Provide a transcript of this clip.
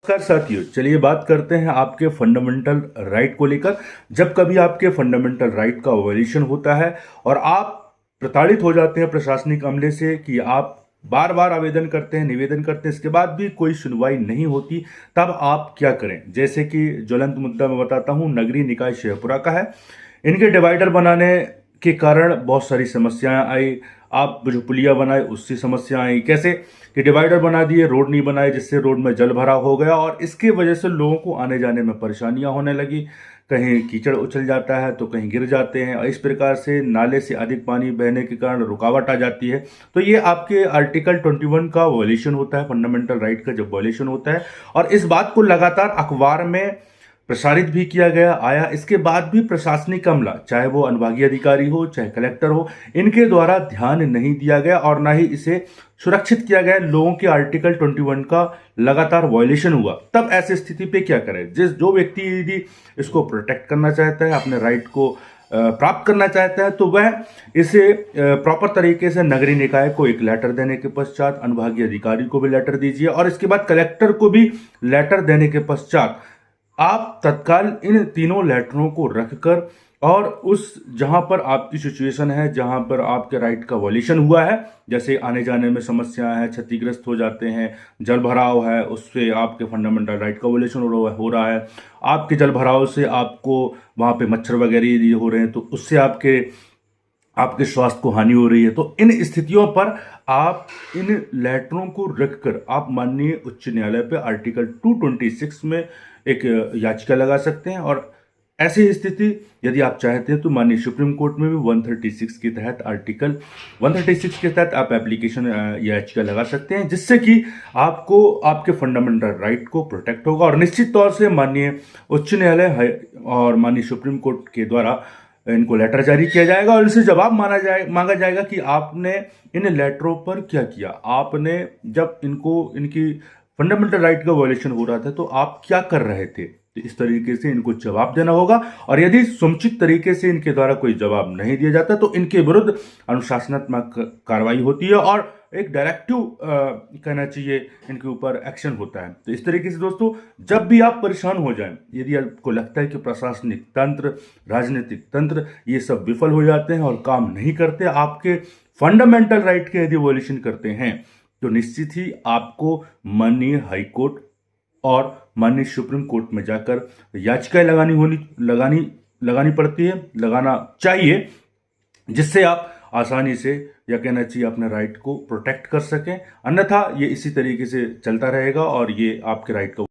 नमस्कार साथियों, चलिए बात करते हैं आपके फंडामेंटल राइट को लेकर। जब कभी आपके फंडामेंटल राइट का वायलेशन होता है और आप प्रताड़ित हो जाते हैं प्रशासनिक अमले से कि आप बार बार आवेदन करते हैं, निवेदन करते हैं, इसके बाद भी कोई सुनवाई नहीं होती, तब आप क्या करें। जैसे कि ज्वलंत मुद्दा मैं बताता हूं, नगरीय निकाय शेखपुरा का है। इनके डिवाइडर बनाने के कारण बहुत सारी समस्याएं आई। आप जो पुलिया बनाए उससे समस्या आई। कैसे कि डिवाइडर बना दिए, रोड नहीं बनाए, जिससे रोड में जल भराव हो गया और इसकी वजह से लोगों को आने जाने में परेशानियां होने लगी। कहीं कीचड़ उछल जाता है तो कहीं गिर जाते हैं और इस प्रकार से नाले से अधिक पानी बहने के कारण रुकावट आ जाती है। तो ये आपके आर्टिकल 21 का वायलेशन होता है, फंडामेंटल राइट का जब वायलेशन होता है। और इस बात को लगातार अखबार में प्रसारित भी किया गया आया। इसके बाद भी प्रशासनिक अमला, चाहे वो अनुभागीय अधिकारी हो चाहे कलेक्टर हो, इनके द्वारा ध्यान नहीं दिया गया और ना ही इसे सुरक्षित किया गया। लोगों के आर्टिकल 21 का लगातार वायलेशन हुआ। तब ऐसी स्थिति पे क्या करें। जो व्यक्ति यदि इसको प्रोटेक्ट करना चाहता है, अपने राइट को प्राप्त करना चाहता है, तो वह इसे प्रॉपर तरीके से नगरीय निकाय को एक लेटर देने के पश्चात, अनुभागीय अधिकारी को भी लेटर दीजिए और इसके बाद कलेक्टर को भी लेटर देने के पश्चात आप तत्काल इन तीनों लेटरों को रखकर और उस जहां पर आपकी सिचुएशन है, जहां पर आपके राइट का वॉल्यूशन हुआ है, जैसे आने जाने में समस्याएं हैं, क्षतिग्रस्त हो जाते हैं, जल भराव है, उससे आपके फंडामेंटल राइट का वॉल्यूशन हो रहा है। आपके जल भराव से आपको वहां पे मच्छर वगैरह यदि हो रहे हैं तो उससे आपके आपके स्वास्थ्य को हानि हो रही है। तो इन स्थितियों पर आप इन लेटरों को रखकर आप माननीय उच्च न्यायालय पे आर्टिकल 226 में एक याचिका लगा सकते हैं। और ऐसी स्थिति यदि आप चाहते हैं तो माननीय सुप्रीम कोर्ट में भी 136 के तहत, आर्टिकल 136 के तहत आप एप्लीकेशन याचिका लगा सकते हैं, जिससे कि आपको आपके फंडामेंटल राइट को प्रोटेक्ट होगा। और निश्चित तौर से माननीय उच्च न्यायालय और माननीय सुप्रीम कोर्ट के द्वारा इनको लेटर जारी किया जाएगा और इनसे जवाब मांगा जाएगा कि आपने इन लेटरों पर क्या किया। आपने जब इनकी फंडामेंटल राइट का वायलेशन हो रहा था तो आप क्या कर रहे थे। तो इस तरीके से इनको जवाब देना होगा और यदि समुचित तरीके से इनके द्वारा कोई जवाब नहीं दिया जाता तो इनके विरुद्ध अनुशासनात्मक कार्रवाई होती है और एक डायरेक्टिव कहना चाहिए, इनके ऊपर एक्शन होता है। तो इस तरीके से दोस्तों, जब भी आप परेशान हो जाएं, यदि आपको लगता है कि प्रशासनिक तंत्र, राजनीतिक तंत्र ये सब विफल हो जाते हैं और काम नहीं करते, आपके फंडामेंटल राइट के यदि वॉल्यूशन करते हैं, तो निश्चित ही आपको माननीय हाई कोर्ट और माननीय सुप्रीम कोर्ट में जाकर याचिकाएं लगानी पड़ती है, लगाना चाहिए, जिससे आप आसानी से, या कहना चाहिए, अपने राइट को प्रोटेक्ट कर सकें। अन्यथा ये इसी तरीके से चलता रहेगा और ये आपके राइट को